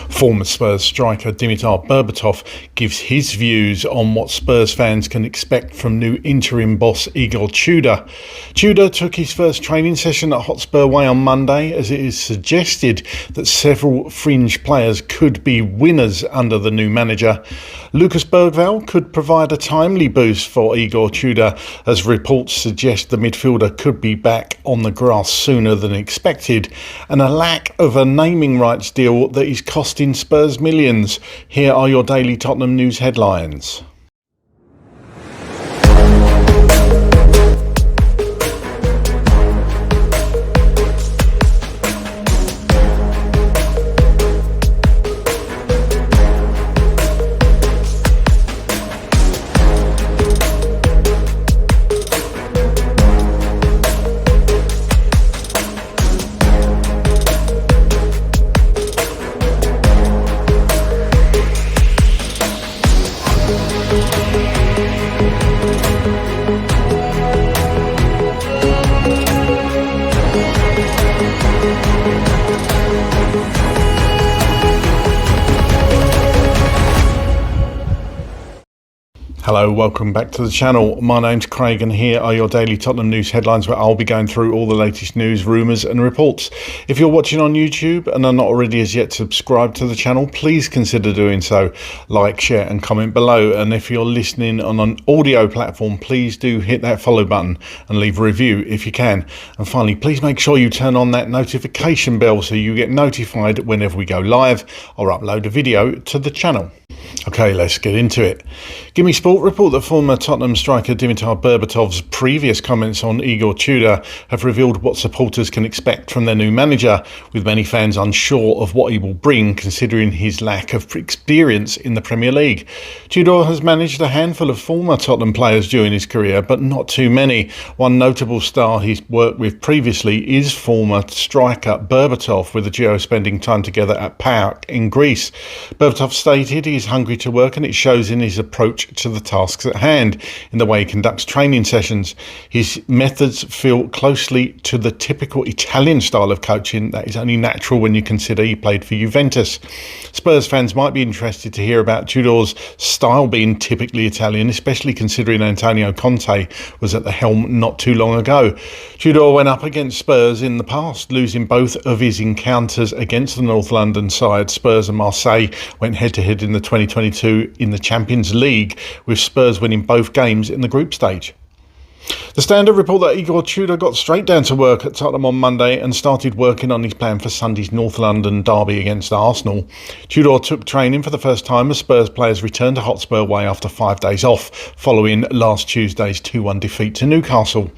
Former Spurs striker Dimitar Berbatov gives his views on what Spurs fans can expect from new interim boss Igor Tudor. Tudor took his first training session at Hotspur Way on Monday, as it is suggested that several fringe players could be winners under the new manager. Lucas Bergval could provide a timely boost for Igor Tudor, as reports suggest the midfielder could be back on the grass sooner than expected, and a lack of a naming rights deal that is costing Spurs millions. Here are your daily Tottenham news headlines. Hello, welcome back to the channel. My name's Craig and here are your daily Tottenham news headlines, where I'll be going through all the latest news, rumours and reports. If you're watching on YouTube and are not already as yet subscribed to the channel, please consider doing so. Like, share and comment below. And if you're listening on an audio platform, please do hit that follow button and leave a review if you can. And finally, please make sure you turn on that notification bell so you get notified whenever we go live or upload a video to the channel. Okay, let's get into it. Gimme Sport report that former Tottenham striker Dimitar Berbatov's previous comments on Igor Tudor have revealed what supporters can expect from their new manager, with many fans unsure of what he will bring considering his lack of experience in the Premier League. Tudor has managed a handful of former Tottenham players during his career, but not too many. One notable star he's worked with previously is former striker Berbatov, with the duo spending time together at PAOK in Greece. Berbatov stated he is hungry to work, and it shows in his approach to the tasks at hand, in the way he conducts training sessions. His methods feel closely to the typical Italian style of coaching that is only natural when you consider he played for Juventus. Spurs fans might be interested to hear about Tudor's style being typically Italian, especially considering Antonio Conte was at the helm not too long ago. Tudor went up against Spurs in the past, losing both of his encounters against the North London side. Spurs and Marseille went head-to-head in the 2022 in the Champions League, with Spurs winning both games in the group stage. The Standard report that Igor Tudor got straight down to work at Tottenham on Monday and started working on his plan for Sunday's North London derby against Arsenal. Tudor took training for the first time as Spurs players returned to Hotspur Way after 5 days off, following last Tuesday's 2-1 defeat to Newcastle.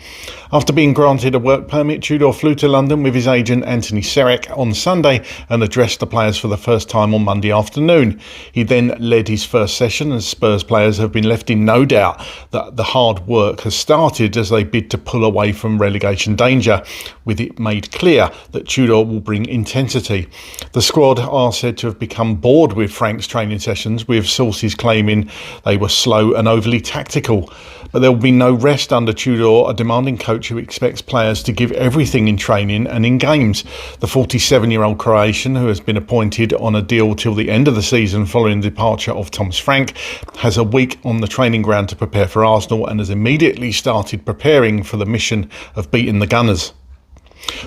After being granted a work permit, Tudor flew to London with his agent Anthony Serek on Sunday and addressed the players for the first time on Monday afternoon. He then led his first session, as Spurs players have been left in no doubt that the hard work has started as they bid to pull away from relegation danger, with it made clear that Tudor will bring intensity. The squad are said to have become bored with Frank's training sessions, with sources claiming they were slow and overly tactical. But there will be no rest under Tudor, a demanding coach who expects players to give everything in training and in games. The 47-year-old Croatian, who has been appointed on a deal till the end of the season following the departure of Thomas Frank, has a week on the training ground to prepare for Arsenal and has immediately started preparing for the mission of beating the Gunners.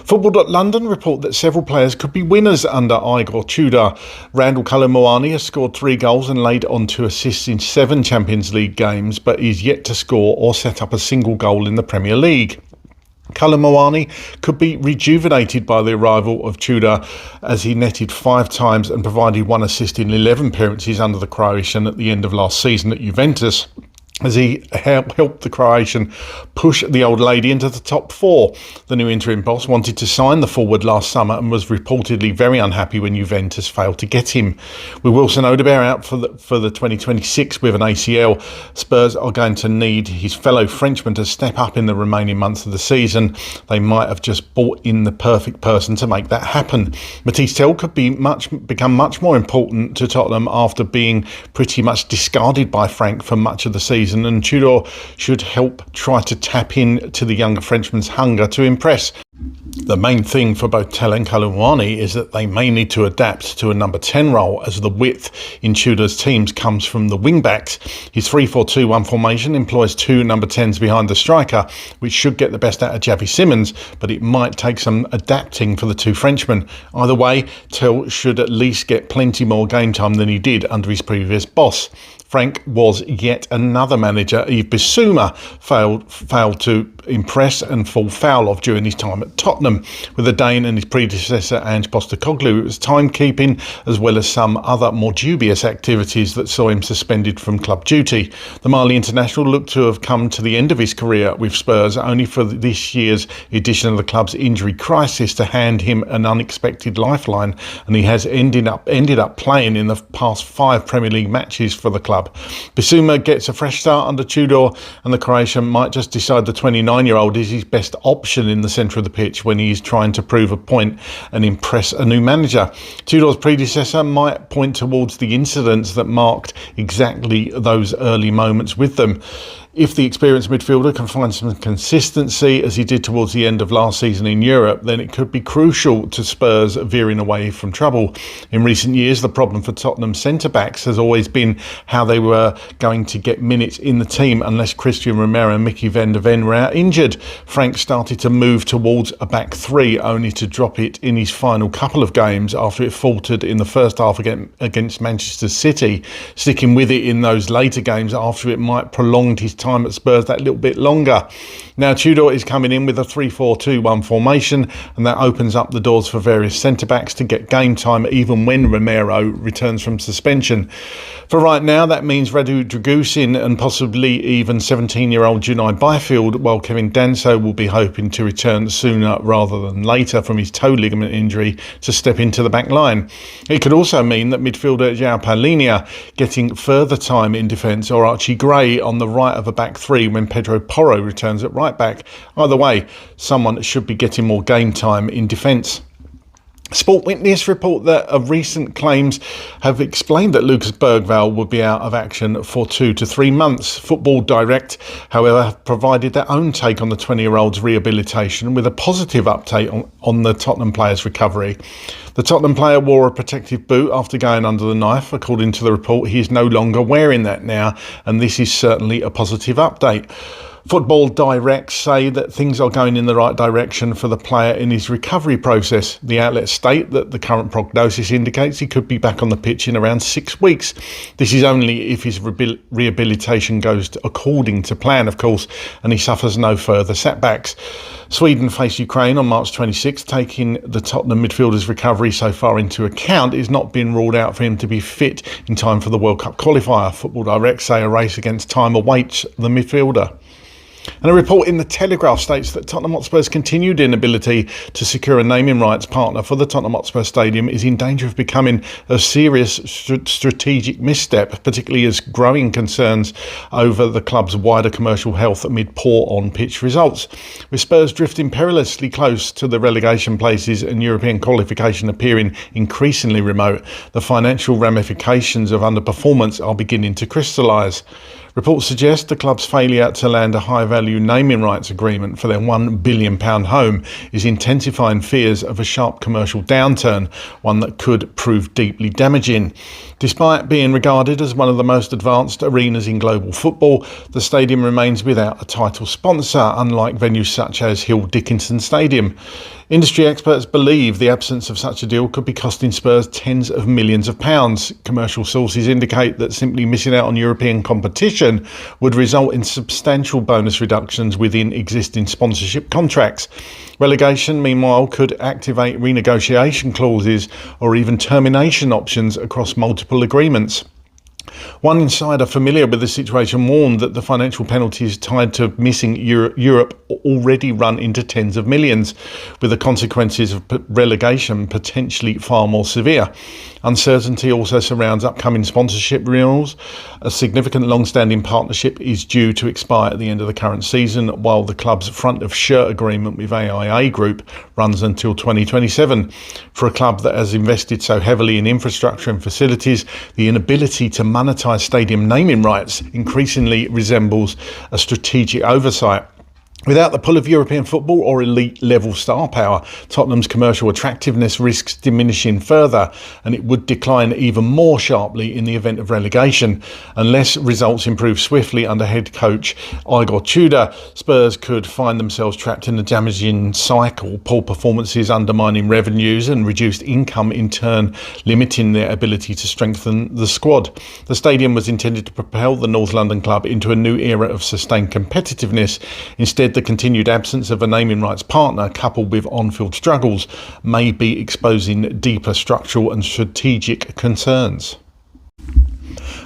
Football.London report that several players could be winners under Igor Tudor. Randall Kolo-Muani has scored 3 goals and laid on 2 assists in 7 Champions League games, but is yet to score or set up a single goal in the Premier League. Kolo-Muani could be rejuvenated by the arrival of Tudor, as he netted 5 times and provided 1 assist in 11 appearances under the Croatian at the end of last season at Juventus, as he helped the Croatian push the old lady into the top 4. The new interim boss wanted to sign the forward last summer and was reportedly very unhappy when Juventus failed to get him. With Wilson Odobert out for the 2026 with an ACL, Spurs are going to need his fellow Frenchman to step up in the remaining months of the season. They might have just brought in the perfect person to make that happen. Matisse Tel could become much more important to Tottenham after being pretty much discarded by Frank for much of the season, and Tudor should help try to tap into the younger Frenchman's hunger to impress. The main thing for both Tell and Kalumwani is that they may need to adapt to a number 10 role, as the width in Tudor's teams comes from the wing-backs. His 3-4-2-1 formation employs two number 10s behind the striker, which should get the best out of Javi Simmons, but it might take some adapting for the two Frenchmen. Either way, Tell should at least get plenty more game time than he did under his previous boss. Frank was yet another manager Yves Bissouma failed to impress and fall foul of during his time at Tottenham. With the Dane and his predecessor Ange Postecoglou, it was timekeeping as well as some other more dubious activities that saw him suspended from club duty. The Mali international looked to have come to the end of his career with Spurs, only for this year's edition of the club's injury crisis to hand him an unexpected lifeline, and he has ended up playing in the past 5 Premier League matches for the club. Bissouma gets a fresh start under Tudor, and the Croatian might just decide the 29-year-old is his best option in the centre of the pitch when he is trying to prove a point and impress a new manager. Tudor's predecessor might point towards the incidents that marked exactly those early moments with them. If the experienced midfielder can find some consistency, as he did towards the end of last season in Europe, then it could be crucial to Spurs veering away from trouble. In recent years, the problem for Tottenham centre-backs has always been how they were going to get minutes in the team unless Christian Romero and Mickey van der Ven were out injured. Frank started to move towards a back three, only to drop it in his final couple of games after it faltered in the first half against Manchester City. Sticking with it in those later games after it might prolong his time at Spurs that little bit longer. Now Tudor is coming in with a 3-4-2-1 formation, and that opens up the doors for various centre-backs to get game time even when Romero returns from suspension. For right now, that means Radu Dragusin and possibly even 17-year-old Junai Byfield, while Kevin Danso will be hoping to return sooner rather than later from his toe ligament injury to step into the back line. It could also mean that midfielder João Palhinha getting further time in defence, or Archie Gray on the right of a back three when Pedro Porro returns at right back. Either way, someone should be getting more game time in defence. Sport Witness report that recent claims have explained that Lucas Bergval would be out of action for 2 to 3 months. Football Direct, however, have provided their own take on the 20-year-old's rehabilitation with a positive update on the Tottenham player's recovery. The Tottenham player wore a protective boot after going under the knife. According to the report, he is no longer wearing that now, and this is certainly a positive update. Football Direct say that things are going in the right direction for the player in his recovery process. The outlets state that the current prognosis indicates he could be back on the pitch in around 6 weeks. This is only if his rehabilitation goes according to plan, of course, and he suffers no further setbacks. Sweden face Ukraine on March 26th, taking the Tottenham midfielder's recovery so far into account. It's not been ruled out for him to be fit in time for the World Cup qualifier. Football Direct say a race against time awaits the midfielder. And a report in the Telegraph states that Tottenham Hotspur's continued inability to secure a naming rights partner for the Tottenham Hotspur Stadium is in danger of becoming a serious strategic misstep, particularly as growing concerns over the club's wider commercial health amid poor on-pitch results. With Spurs drifting perilously close to the relegation places and European qualification appearing increasingly remote, the financial ramifications of underperformance are beginning to crystallise. Reports suggest the club's failure to land a high-value naming rights agreement for their £1 billion home is intensifying fears of a sharp commercial downturn, one that could prove deeply damaging. Despite being regarded as one of the most advanced arenas in global football, the stadium remains without a title sponsor, unlike venues such as Hill Dickinson Stadium. Industry experts believe the absence of such a deal could be costing Spurs tens of millions of pounds. Commercial sources indicate that simply missing out on European competition would result in substantial bonus reductions within existing sponsorship contracts. Relegation, meanwhile, could activate renegotiation clauses or even termination options across multiple agreements. One insider familiar with the situation warned that the financial penalties tied to missing Europe already run into tens of millions, with the consequences of relegation potentially far more severe. Uncertainty also surrounds upcoming sponsorship renewals. A significant long-standing partnership is due to expire at the end of the current season, while the club's front of shirt agreement with AIA Group runs until 2027. For a club that has invested so heavily in infrastructure and facilities, the inability to monetize stadium naming rights increasingly resembles a strategic oversight. Without the pull of European football or elite level star power, Tottenham's commercial attractiveness risks diminishing further, and it would decline even more sharply in the event of relegation. Unless results improve swiftly under head coach Igor Tudor, Spurs could find themselves trapped in a damaging cycle, poor performances undermining revenues and reduced income in turn limiting their ability to strengthen the squad. The stadium was intended to propel the North London club into a new era of sustained competitiveness. Instead, the continued absence of a naming rights partner, coupled with on-field struggles, may be exposing deeper structural and strategic concerns.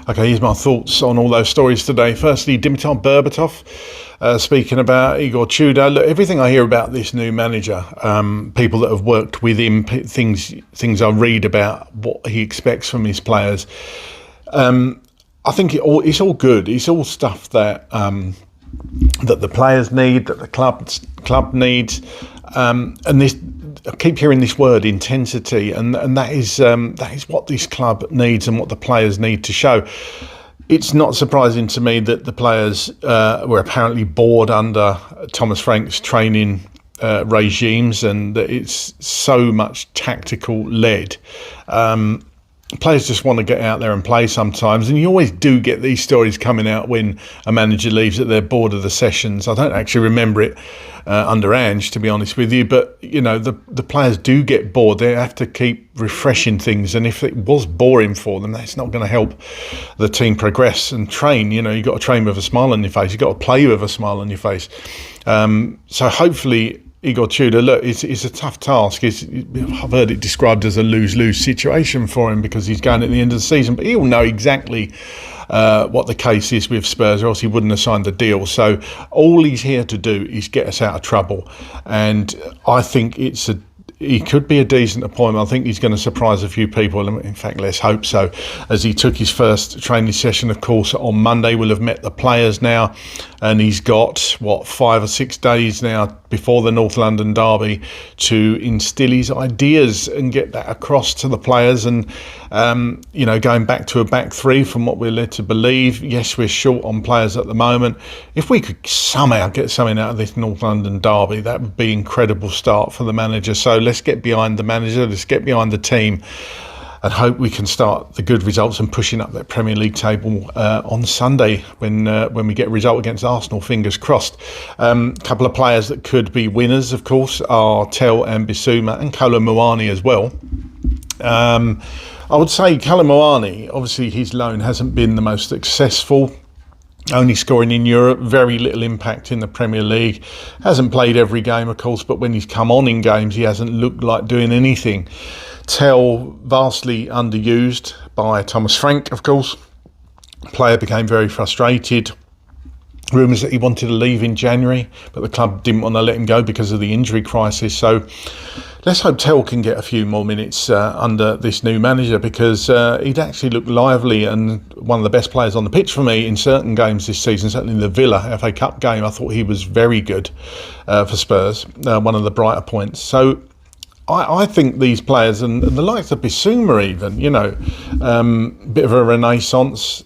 Okay, here's my thoughts on all those stories today. Firstly, Dimitar Berbatov, speaking about Igor Tudor. Look, everything I hear about this new manager, people that have worked with him, things I read about what he expects from his players, I think it's all good. It's all stuff that the players need, that the club needs, and this. I keep hearing this word intensity, and that is what this club needs and what the players need to show. It's not surprising to me that the players were apparently bored under Thomas Frank's training regimes, and that it's so much tactical led. Players just want to get out there and play sometimes, and you always do get these stories coming out when a manager leaves that they're bored of the sessions. I don't actually remember it under Ange, to be honest with you, but you know the players do get bored. They have to keep refreshing things, and if it was boring for them, that's not going to help the team progress and train. You know, you've got to train with a smile on your face. You've got to play with a smile on your face. So hopefully Igor Tudor, look, it's a tough task. I've heard it described as a lose-lose situation for him because he's going at the end of the season, but he'll know exactly what the case is with Spurs, or else he wouldn't have signed the deal. So all he's here to do is get us out of trouble, and I think he could be a decent appointment. I think he's going to surprise a few people. In fact, let's hope so. As he took his first training session, of course, on Monday, we'll have met the players now. And he's got, 5 or 6 days now before the North London derby to instill his ideas and get that across to the players. And, going back to a back three from what we're led to believe. Yes, we're short on players at the moment. If we could somehow get something out of this North London derby, that would be an incredible start for the manager. So let's get behind the manager, let's get behind the team, and hope we can start the good results and pushing up that Premier League table on Sunday when we get a result against Arsenal. Fingers crossed. Couple of players that could be winners, of course, are Tel and Bissouma, and Kolo Muani as well. I would say Kolo Muani, obviously his loan hasn't been the most successful. Only scoring in Europe, very little impact in the Premier League. Hasn't played every game, of course, but when he's come on in games, he hasn't looked like doing anything. Tel, vastly underused by Thomas Frank, of course. Player became very frustrated. Rumours that he wanted to leave in January, but the club didn't want to let him go because of the injury crisis. So let's hope Tel can get a few more minutes under this new manager, because he'd actually looked lively and one of the best players on the pitch for me in certain games this season, certainly the Villa FA Cup game. I thought he was very good for Spurs, one of the brighter points. So I think these players, and the likes of Bissouma even, bit of a renaissance,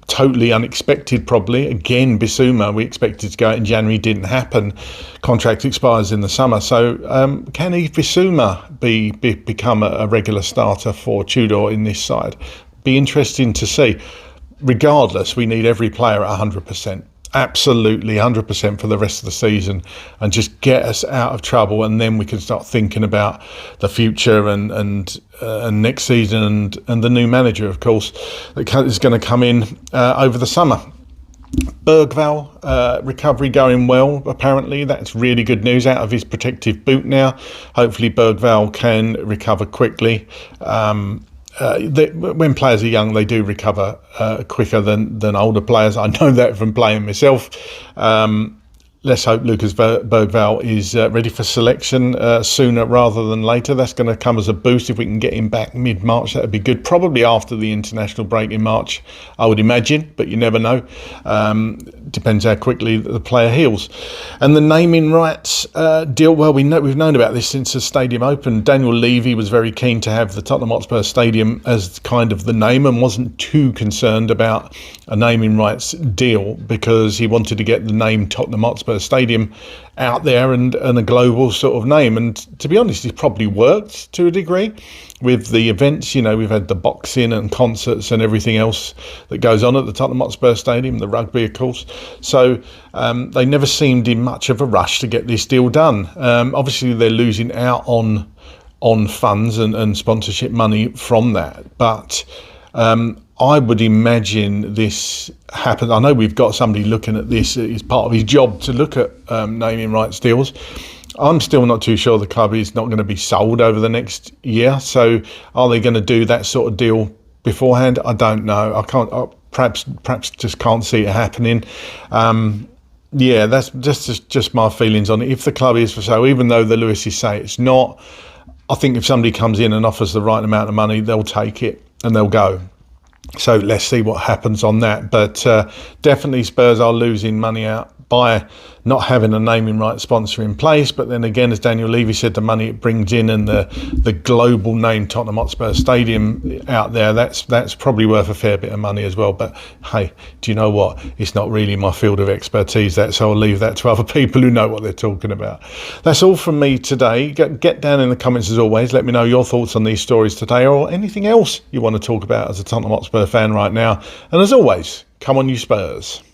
totally unexpected probably. Again, Bissouma, we expected to go out in January, didn't happen. Contract expires in the summer. So can Yves Bissouma become a regular starter for Tudor in this side? Be interesting to see. Regardless, we need every player at 100%. Absolutely 100% for the rest of the season, and just get us out of trouble, and then we can start thinking about the future and next season and the new manager, of course, that is going to come in over the summer. Bergval, recovery going well, apparently. That's really good news, out of his protective boot now. Hopefully Bergval can recover quickly. When players are young, they do recover quicker than older players. I know that from playing myself. Let's hope Lucas Bergval is ready for selection sooner rather than later. That's going to come as a boost if we can get him back mid-March. That would be good. Probably after the international break in March, I would imagine, but you never know. Depends how quickly the player heals. And the naming rights deal, well, we've known about this since the stadium opened. Daniel Levy was very keen to have the Tottenham Hotspur Stadium as kind of the name, and wasn't too concerned about a naming rights deal because he wanted to get the name Tottenham Hotspur Hotspur Stadium out there and a global sort of name. And to be honest, it's probably worked to a degree with the events. You know, we've had the boxing and concerts and everything else that goes on at the Tottenham Hotspur Stadium, the rugby, of course. So they never seemed in much of a rush to get this deal done. Obviously, they're losing out on funds and sponsorship money from that. But I would imagine this happens. I know we've got somebody looking at this. It's part of his job to look at naming rights deals. I'm still not too sure the club is not going to be sold over the next year. So are they going to do that sort of deal beforehand? I don't know. I can't. Perhaps just can't see it happening. Yeah, that's just my feelings on it. If the club is for sale, even though the Lewises say it's not, I think if somebody comes in and offers the right amount of money, they'll take it and they'll go. So let's see what happens on that. But definitely Spurs are losing money out by not having a naming rights sponsor in place. But then again, as Daniel Levy said, the money it brings in and the global name Tottenham Hotspur Stadium out there, that's probably worth a fair bit of money as well. But hey, do you know what? It's not really my field of expertise, so I'll leave that to other people who know what they're talking about. That's all from me today. Get down in the comments as always. Let me know your thoughts on these stories today or anything else you want to talk about as a Tottenham Hotspur fan right now. And as always, come on you Spurs.